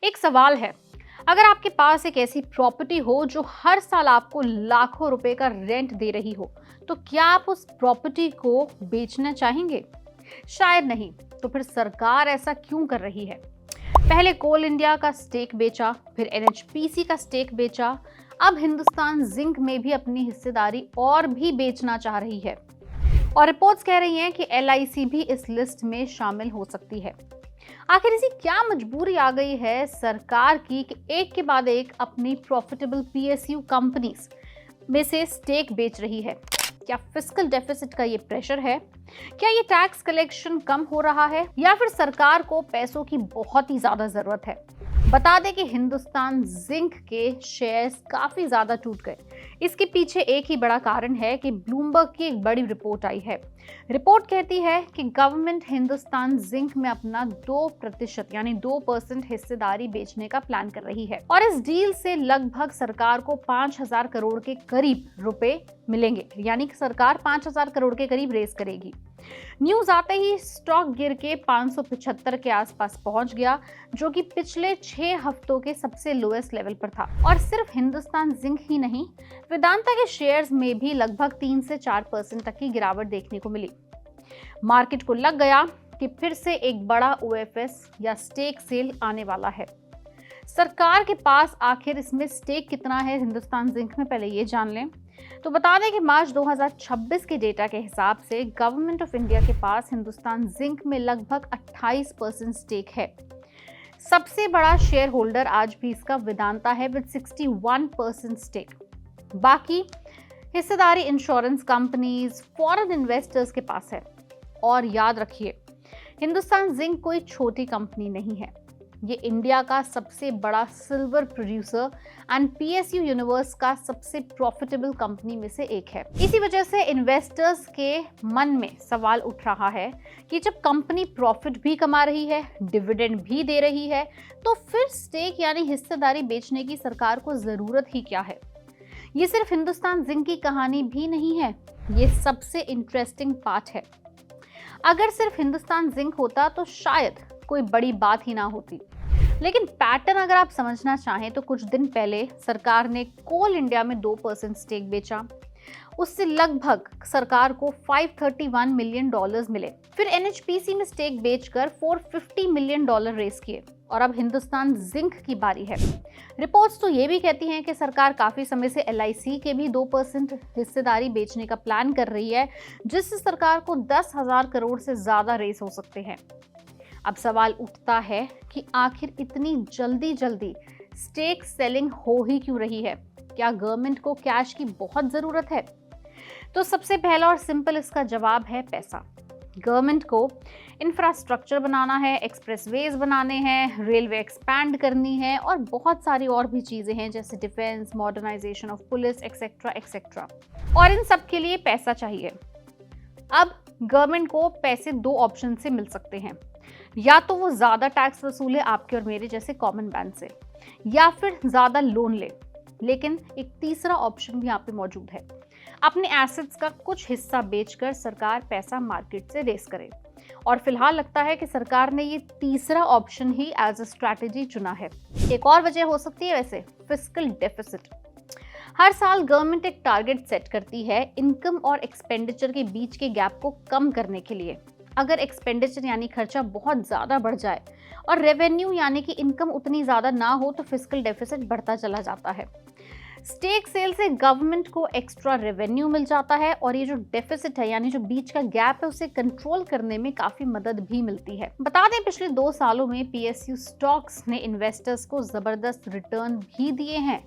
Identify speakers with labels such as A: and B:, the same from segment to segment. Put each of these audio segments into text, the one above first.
A: एक सवाल है, अगर आपके पास एक ऐसी प्रॉपर्टी हो जो हर साल आपको लाखों रुपए का रेंट दे रही हो, तो क्या आप उस प्रॉपर्टी को बेचना चाहेंगे? शायद नहीं। तो फिर सरकार ऐसा क्यों कर रही है? पहले कोल इंडिया का स्टेक बेचा, फिर एनएचपीसी का स्टेक बेचा, अब हिंदुस्तान जिंक में भी अपनी हिस्सेदारी और भी बेचना चाह रही है। और रिपोर्ट्स कह रही हैं कि एलआईसी भी इस लिस्ट में शामिल हो सकती है। आखिर ऐसी क्या मजबूरी आ गई है सरकार की कि एक के बाद एक अपनी प्रॉफिटेबल पीएसयू कंपनीज में से स्टेक बेच रही है? क्या फिस्कल डेफिसिट का ये प्रेशर है? क्या ये टैक्स कलेक्शन कम हो रहा है, या फिर सरकार को पैसों की बहुत ही ज्यादा जरूरत है? बता दें कि हिंदुस्तान जिंक के शेयर्स काफी ज्यादा टूट गए। इसके पीछे एक ही बड़ा कारण है कि ब्लूमबर्ग की एक बड़ी रिपोर्ट आई है। रिपोर्ट कहती है कि गवर्नमेंट हिंदुस्तान जिंक में अपना 2% यानी 2% हिस्सेदारी बेचने का प्लान कर रही है, और इस डील से लगभग सरकार को 5,000 करोड़ के करीब रुपए मिलेंगे, यानी कि सरकार 5,000 करोड़ के करीब रेस करेगी। न्यूज आते ही स्टॉक गिर के 575 के आसपास पहुंच गया, जो कि पिछले 6 हफ्तों के सबसे लोएस्ट लेवल पर था। और सिर्फ हिंदुस्तान जिंक ही नहीं, वेदांता के शेयर्स में भी लगभग 3 से 4% तक की गिरावट देखने को मिली। मार्केट को लग गया कि फिर से एक बड़ा ओएफएस या स्टेक सेल आने वाला है। सरकार के पास आखिर इसमें स्टेक कितना है हिंदुस्तान जिंक में, पहले ये जान लें। तो बता दें कि मार्च 2026 के डेटा के हिसाब से गवर्नमेंट ऑफ इंडिया के पास हिंदुस्तान जिंक में लगभग 28% स्टेक है। सबसे बड़ा शेयर होल्डर आज भी इसका वेदांता है विद 61% स्टेक। बाकी हिस्सेदारी इंश्योरेंस कंपनीज, फॉरेन इन्वेस्टर्स के पास है। और याद रखिए, हिंदुस्तान जिंक कोई छोटी कंपनी नहीं है। ये इंडिया का सबसे बड़ा silver producer and PSU universe का सबसे प्रॉफिटेबल कंपनी में से एक है। इसी वजह से इन्वेस्टर्स के मन में सवाल उठ रहा है कि जब कंपनी प्रॉफिट भी कमा रही है, डिविडेंड भी दे रही है, तो फिर स्टेक यानी हिस्सेदारी बेचने की सरकार को जरूरत ही क्या है? ये सिर्फ हिंदुस्तान जिंक की कहानी भी नहीं है, ये सबसे इंटरेस्टिंग पार्ट है। अगर सिर्फ हिंदुस्तान जिंक होता तो शायद कोई बड़ी बात ही ना होती, लेकिन पैटर्न अगर आप समझना चाहें तो कुछ दिन पहले सरकार ने कोल इंडिया में 2% स्टेक बेचा। उससे लगभग सरकार को $531 मिलियन मिले। फिर एनएचपीसी में स्टेक बेचकर $450 मिलियन रेस किए, और अब हिंदुस्तान जिंक की बारी है। रिपोर्ट्स तो ये भी कहती हैं कि सरकार काफी समय से एलआईसी के भी 2% हिस्सेदारी बेचने का प्लान कर रही है, जिससे सरकार को 10,000 करोड़ से ज्यादा रेस हो सकते हैं। अब सवाल उठता है कि आखिर इतनी जल्दी स्टेक सेलिंग हो ही क्यों रही है? क्या गवर्नमेंट को कैश की बहुत जरूरत है? तो सबसे पहला और सिंपल इसका जवाब है पैसा। गवर्नमेंट को इंफ्रास्ट्रक्चर बनाना है, एक्सप्रेसवेज बनाने हैं, रेलवे एक्सपैंड करनी है, और बहुत सारी और भी चीजें हैं जैसे defence, modernisation of police, etcetera etcetera. और इन सब के लिए पैसा चाहिए। अब गवर्नमेंट को पैसे 2 ऑप्शन से मिल सकते हैं, या तो वो ज्यादा टैक्स वसूले आपके और मेरे जैसे कॉमन मैन से, या फिर ज्यादा लोन ले। लेकिन एक तीसरा ऑप्शन भी यहाँ पे मौजूद है, अपने एसेट्स का कुछ हिस्सा बेचकर सरकार पैसा मार्केट से रेस करे। और फिलहाल लगता है कि सरकार ने ये तीसरा ऑप्शन ही एज अ स्ट्रैटेजी चुना है। एक और वजह हो सकती है वैसे, फिस्कल डेफिसिट। हर साल गवर्नमेंट एक टारगेट सेट करती है इनकम और एक्सपेंडिचर के बीच के गैप को कम करने के लिए। अगर एक्सपेंडिचर यानी खर्चा बहुत ज्यादा बढ़ जाए और रेवेन्यू यानी कि इनकम उतनी ज्यादा ना हो, तो फिस्कल डेफिसिट बढ़ता चला जाता है। स्टेक सेल से गवर्नमेंट को एक्स्ट्रा रेवेन्यू मिल जाता है, और ये जो डेफिसिट है यानी जो बीच का गैप है, उसे कंट्रोल करने में काफी मदद भी मिलती है। बता दें, पिछले 2 सालों में पीएसयू स्टॉक्स ने इन्वेस्टर्स को जबरदस्त रिटर्न भी दिए हैं।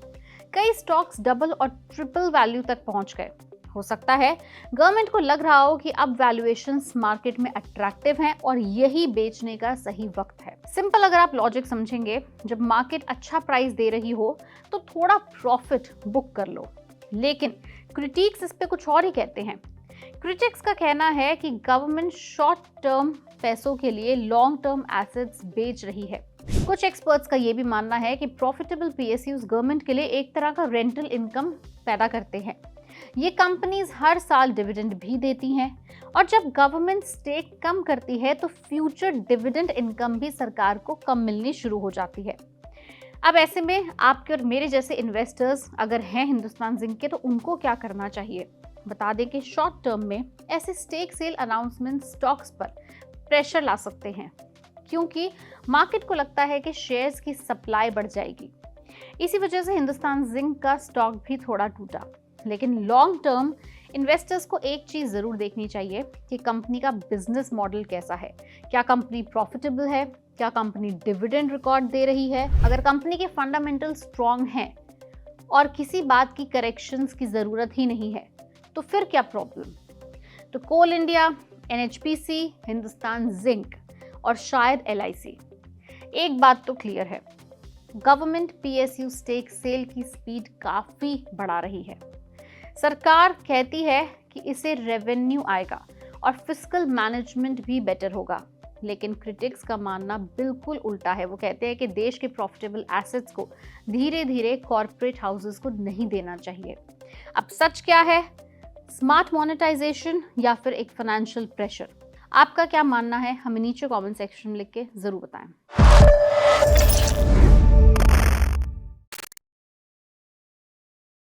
A: कई स्टॉक्स डबल और ट्रिपल वैल्यू तक पहुंच गए। हो सकता है गवर्नमेंट को लग रहा हो कि अब वैल्यूएशंस मार्केट में अट्रैक्टिव हैं और यही बेचने का सही वक्त है। सिंपल अगर आप लॉजिक समझेंगे, जब मार्केट अच्छा प्राइस दे रही हो तो थोड़ा प्रॉफिट बुक कर लो। लेकिन क्रिटिक्स इस पे कुछ और ही कहते हैं। क्रिटिक्स का कहना है कि गवर्नमेंट शॉर्ट टर्म पैसों के लिए लॉन्ग टर्म एसेट्स बेच रही है। कुछ एक्सपर्ट्स का ये भी मानना है कि प्रॉफिटेबल पीएसयूज गवर्नमेंट के लिए एक तरह का रेंटल इनकम पैदा करते हैं। ये कंपनीज हर साल डिविडेंड भी देती हैं और जब गवर्नमेंट स्टेक कम करती है तो फ्यूचर डिविडेंड इनकम भी सरकार को कम मिलनी शुरू हो जाती है। अब ऐसे में आपके और मेरे जैसे इन्वेस्टर्स अगर हैं हिंदुस्तान जिंक के तो उनको क्या करना चाहिए? बता दें कि शॉर्ट टर्म में ऐसे स्टेक सेल अनाउंसमेंट स्टॉक्स पर प्रेशर ला सकते हैं क्योंकि मार्केट को लगता है कि शेयर्स की सप्लाई बढ़ जाएगी। इसी वजह से हिंदुस्तान जिंक का स्टॉक भी थोड़ा टूटा। लेकिन लॉन्ग टर्म इन्वेस्टर्स को एक चीज जरूर देखनी चाहिए कि कंपनी का बिजनेस मॉडल कैसा है। क्या कंपनी प्रॉफिटेबल है? क्या कंपनी डिविडेंड रिकॉर्ड दे रही है? अगर कंपनी के फंडामेंटल स्ट्रांग हैं और किसी बात की करेक्शंस की जरूरत ही नहीं है तो फिर क्या प्रॉब्लम? तो कोल इंडिया, एनएचपीसी, हिंदुस्तान जिंक और शायद एलआईसी, एक बात तो क्लियर है, गवर्नमेंट पीएसयू स्टेक सेल की स्पीड काफी बढ़ा रही है। सरकार कहती है कि इससे रेवेन्यू आएगा और फिस्कल मैनेजमेंट भी बेटर होगा, लेकिन क्रिटिक्स का मानना बिल्कुल उल्टा है। वो कहते हैं कि देश के प्रॉफिटेबल एसेट्स को धीरे धीरे कॉर्पोरेट हाउसेस को नहीं देना चाहिए। अब सच क्या है? स्मार्ट मोनेटाइजेशन या फिर एक फाइनेंशियल प्रेशर? आपका क्या मानना है? हमें नीचे कमेंट सेक्शन में लिख के जरूर बताएं।